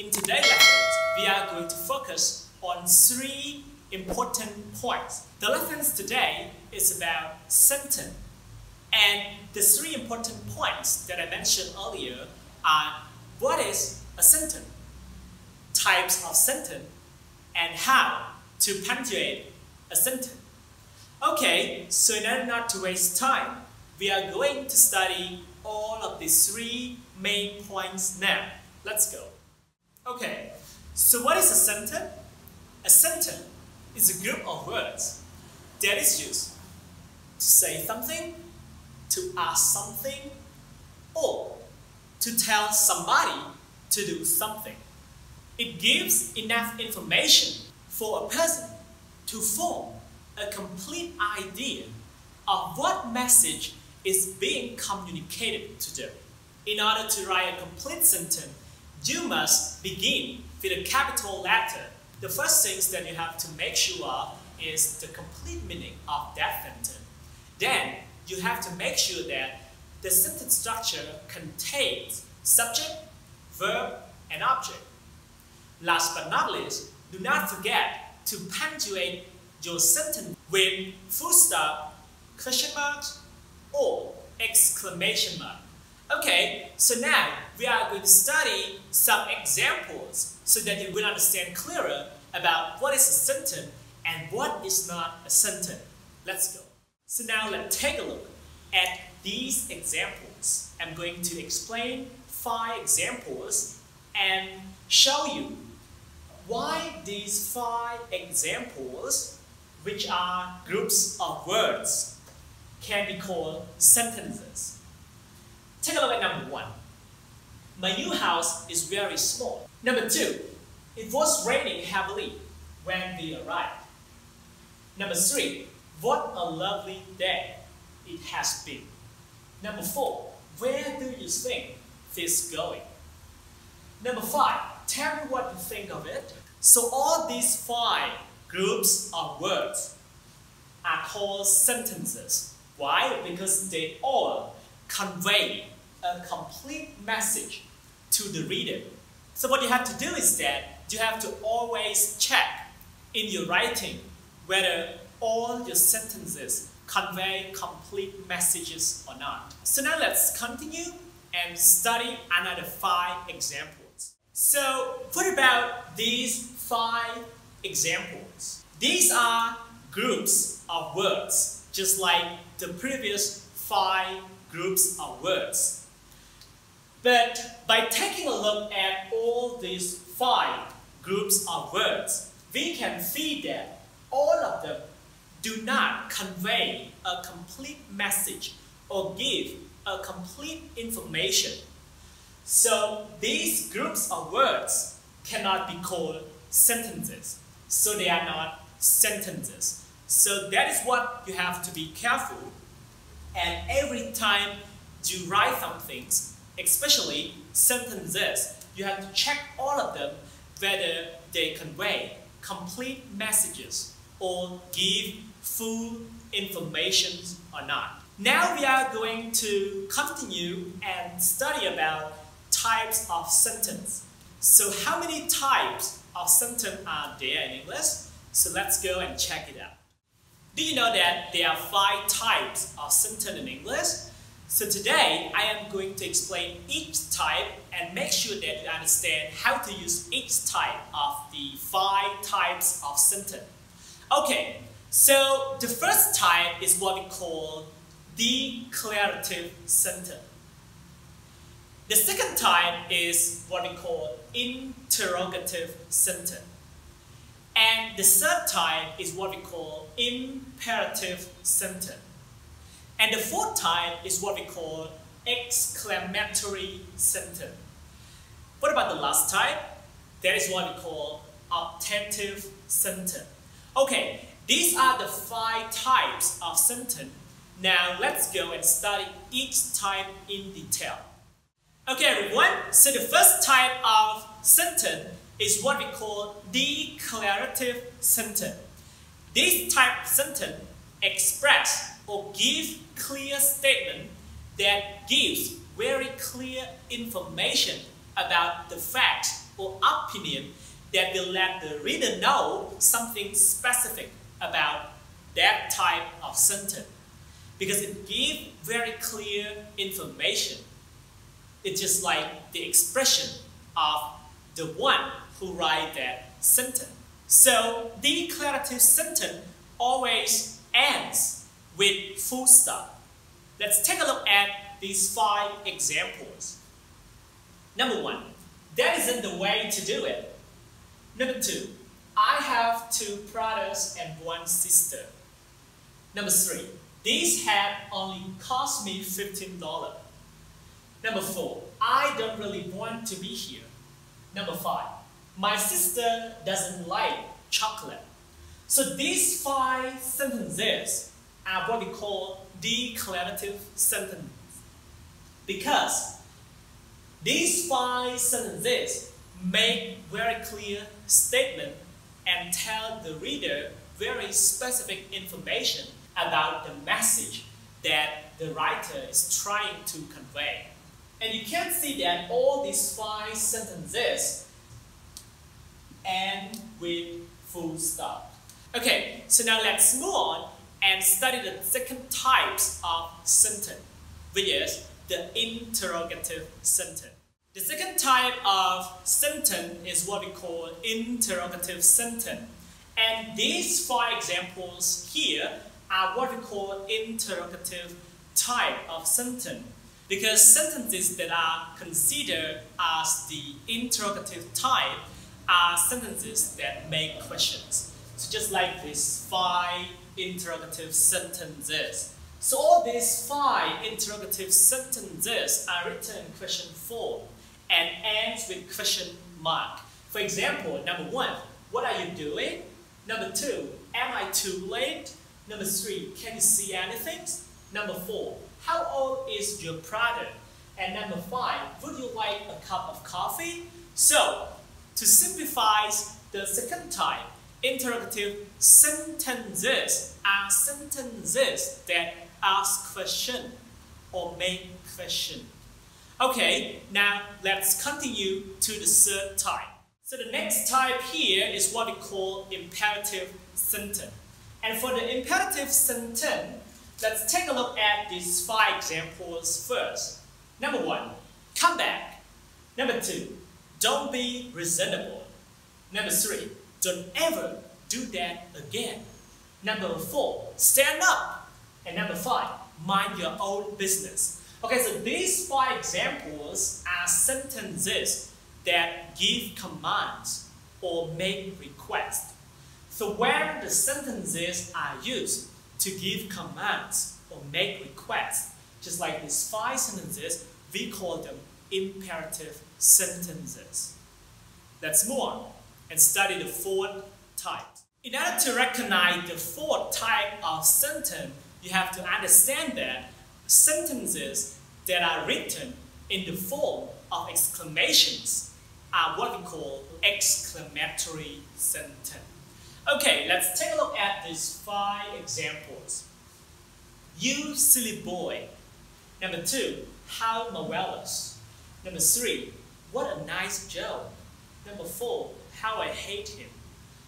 In today's lesson, we are going to focus on 3 important points. The lesson today is about sentence. And the 3 important points that I mentioned earlier are: what is a sentence, types of sentence, and how to punctuate a sentence. Okay, so in order not to waste time, we are going to study all of these 3 main points now. Let's go. Okay, so what is a sentence? A sentence is a group of words that is used to say something, to ask something, or to tell somebody to do something. It gives enough information for a person to form a complete idea of what message is being communicated to them. In order to write a complete sentence, you must begin with a capital letter. The first thing that you have to make sure is the complete meaning of that sentence. Then you have to make sure that the sentence structure contains subject, verb, and object. Last but not least, do not forget to punctuate your sentence with full stop, question marks, or exclamation mark. Okay, so now we are going to study some examples so that you will understand clearer about what is a sentence and what is not a sentence. Let's go. So now let's take a look at these examples. I'm going to explain 5 examples and show you why these 5 examples, which are groups of words, can be called sentences. Take a look at number 1. My new house is very small. Number 2. It was raining heavily when we arrived. Number 3. What a lovely day it has been. Number 4. Where do you think this is going? Number 5. Tell me what you think of it. So all these 5 groups of words are called sentences. Why? Because they all convey a complete message to the reader. So what you have to do is that you have to always check in your writing whether all your sentences convey complete messages or not. So now let's continue and study another 5 examples. So what about these 5 examples? These are groups of words, just like the previous 5 groups of words. But by taking a look at all these 5 groups of words, we can see that all of them do not convey a complete message or give a complete information. So these groups of words cannot be called sentences. So they are not sentences. So that is what you have to be careful. And every time you write some things, especially sentences, you have to check all of them whether they convey complete messages or give full information or not. Now we are going to continue and study about types of sentence. So how many types of sentence are there in English? So let's go and check it out. Do you know that there are 5 types of sentence in English? So today I am going to explain each type and make sure that you understand how to use each type of the 5 types of sentence. Okay, so the first type is what we call declarative sentence. The second type is what we call interrogative sentence. And the third type is what we call imperative sentence. And the fourth type is what we call exclamatory sentence. What about the last type? That is what we call optative sentence. Okay, these are the 5 types of sentence. Now let's go and study each type in detail. Okay everyone, so the first type of sentence is what we call declarative sentence. This type of sentence express or give clear statement that gives very clear information about the facts or opinion that will let the reader know something specific about that type of sentence, because it gives very clear information. It's just like the expression of the one who writes that sentence. So declarative sentence always ends with full stop. Let's take a look at these 5 examples. Number 1, that isn't the way to do it. Number 2, I have 2 brothers and 1 sister. Number 3, this hat only cost me $15. Number 4, I don't really want to be here. Number 5, my sister doesn't like chocolate. So these 5 sentences are what we call declarative sentences, because these 5 sentences make very clear statement and tell the reader very specific information about the message that the writer is trying to convey. And you can see that all these 5 sentences end with full stop. Okay, so now let's move on and study the second types of sentence, which is the interrogative sentence. The second type of sentence is what we call interrogative sentence. And these 5 examples here are what we call interrogative type of sentence, because sentences that are considered as the interrogative type are sentences that make questions. So just like these 5 interrogative sentences. So all these 5 interrogative sentences are written in question form and ends with question mark. For example, number 1, what are you doing? Number 2, am I too late? Number 3, can you see anything? Number 4, how old is your brother? And number 5, would you like a cup of coffee? So, to simplify the second type, interrogative sentences are sentences that ask question or make question. Okay, now let's continue to the third type. So the next type here is what we call imperative sentence. And for the imperative sentence, let's take a look at these 5 examples first. Number 1, come back. Number 2, don't be reasonable. Number 3, don't ever do that again. Number 4, stand up. And number 5, mind your own business. Okay, so these 5 examples are sentences that give commands or make requests. So when the sentences are used to give commands or make requests, just like these 5 sentences, we call them imperative sentences. Let's move on and study the 4th type. In order to recognize the 4th type of sentence, you have to understand that sentences that are written in the form of exclamations are what we call exclamatory sentence. Okay, let's take a look at these 5 examples. You silly boy. Number 2, how marvelous. Number 3, what a nice joke. Number 4, how I hate him.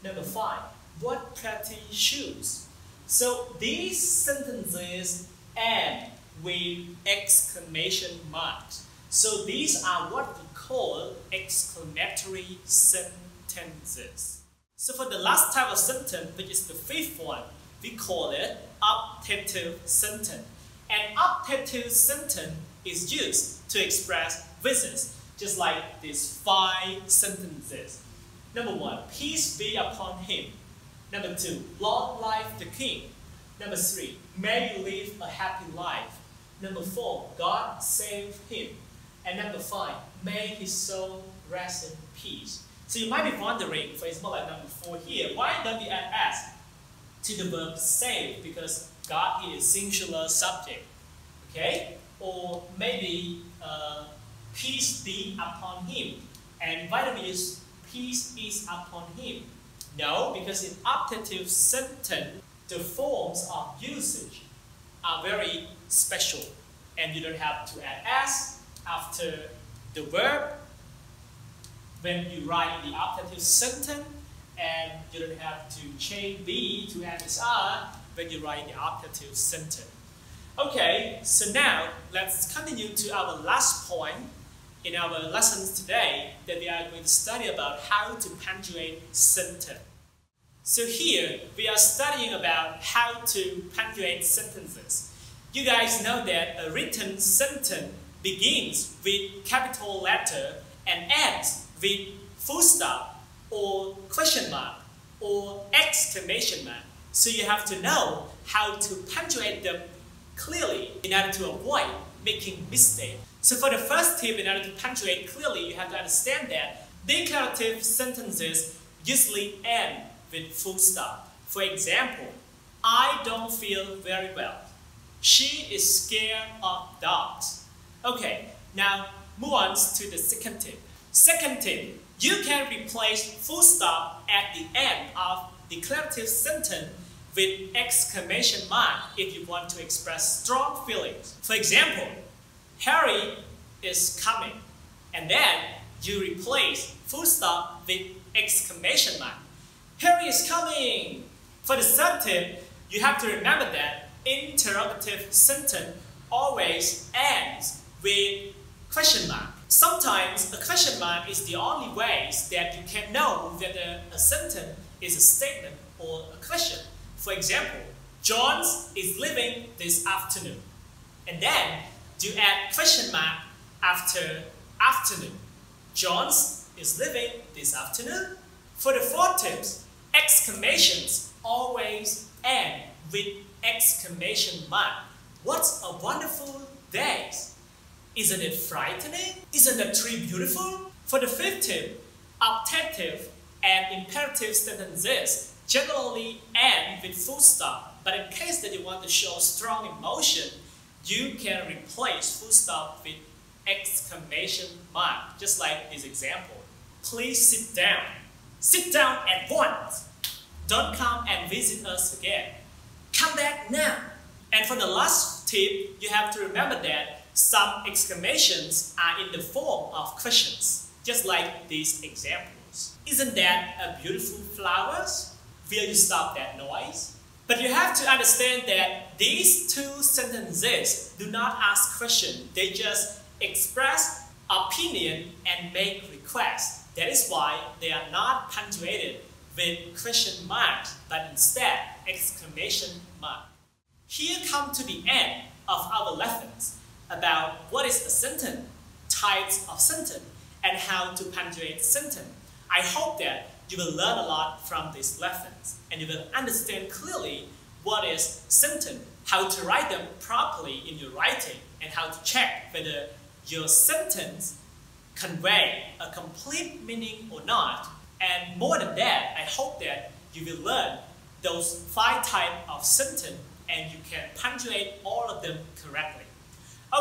Number 5, what pretty shoes. So these sentences end with exclamation marks. So these are what we call exclamatory sentences. So for the last type of sentence, which is the 5th one, we call it optative sentence. And optative sentence is used to express wishes, just like these 5 sentences. Number 1, peace be upon him. Number 2, long life the king. Number 3, may you live a happy life. Number 4, God save him. And number 5, may his soul rest in peace. So you might be wondering, for example, like number 4 here, why don't we add s to the verb save? Because God is singular subject, okay? Or maybe peace be upon him. And why don't we use peace is upon him? No, because in optative sentence, the forms of usage are very special. And you don't have to add s after the verb. when you write the optative sentence, and you don't have to change B to MSR when you write the optative sentence. Okay, so now let's continue to our last point in our lessons today, that we are going to study about how to punctuate sentence. So here we are studying about how to punctuate sentences. You guys know that a written sentence begins with capital letter and ends with full stop or question mark or exclamation mark. So you have to know how to punctuate them clearly in order to avoid making mistakes. So for the first tip, in order to punctuate clearly, you have to understand that declarative sentences usually end with full stop. For example, I don't feel very well. She is scared of dogs. Okay, now move on to the second tip. Second tip, you can replace full stop at the end of declarative sentence with exclamation mark if you want to express strong feelings. For example, Harry is coming, and then you replace full stop with exclamation mark. Harry is coming! For the third tip, you have to remember that interrogative sentence always ends with question mark. Sometimes a question mark is the only way that you can know whether a sentence is a statement or a question. For example, John is leaving this afternoon. And then you add question mark after afternoon. John is leaving this afternoon. For the fourth tip, exclamations always end with exclamation mark. What a wonderful day! Isn't it frightening? Isn't the tree beautiful? For the fifth tip, optative and imperative sentences generally end with full stop, but in case that you want to show strong emotion, you can replace full stop with exclamation mark, just like this example. Please sit down. Sit down at once. Don't come and visit us again. Come back now. And for the last tip, you have to remember that some exclamations are in the form of questions, just like these examples. Isn't that a beautiful flowers? Will you stop that noise? But you have to understand that these two sentences do not ask questions. They just express opinion and make requests. That is why they are not punctuated with question marks, but instead exclamation mark. Here come to the end of our lessons about what is a sentence, types of sentence, and how to punctuate sentence. I hope that you will learn a lot from these lessons, and you will understand clearly what is sentence, how to write them properly in your writing, and how to check whether your sentence convey a complete meaning or not. And more than that, I hope that you will learn those 5 types of sentence and you can punctuate all of them correctly.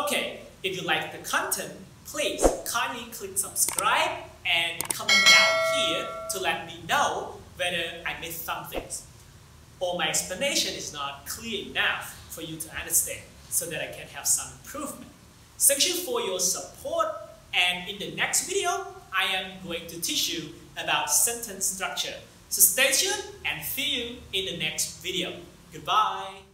Okay, if you like the content, please kindly click subscribe and comment down here to let me know whether I missed some things or my explanation is not clear enough for you to understand, so that I can have some improvement. Thank you for your support, and in the next video, I am going to teach you about sentence structure. So stay tuned and see you in the next video. Goodbye.